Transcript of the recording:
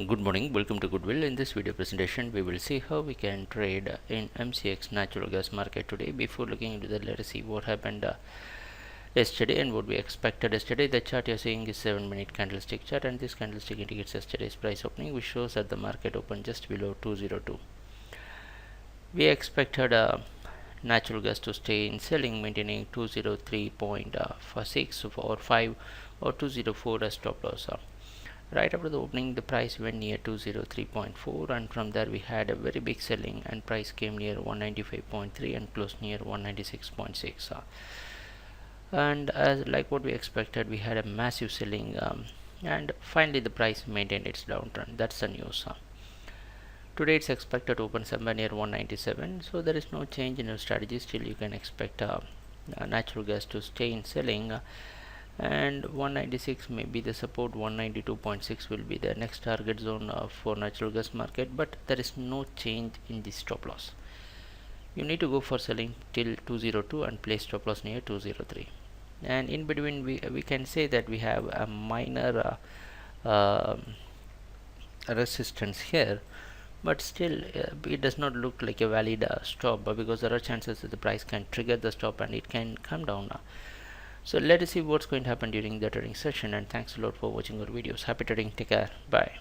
Good morning, welcome to Goodwill. In this video presentation we will see how we can trade in MCX natural gas market today. Before looking into that, let us see what happened yesterday and what we expected yesterday. The chart you're seeing is 7-minute candlestick chart, and this candlestick indicates yesterday's price opening, which shows that the market opened just below 202. We expected natural gas to stay in selling, maintaining 203.6 or 5 or 204 as stop loss. Right after the opening, the price went near 203.4, and from there we had a very big selling, and price came near 195.3 and closed near 196.6. And as like what we expected, we had a massive selling, and finally the price maintained its downtrend. That's the news. Today it's expected to open somewhere near 197, so there is no change in your strategy. Still you can expect natural gas to stay in selling, and 196 may be the support. 192.6 will be the next target zone for natural gas market, but there is no change in the stop loss. You need to go for selling till 202 and place stop loss near 203, and in between we can say that we have a minor resistance here, but still it does not look like a valid stop, because there are chances that the price can trigger the stop and it can come down now. So let us see what's going to happen during the trading session, and thanks a lot for watching our videos. Happy trading, take care, bye.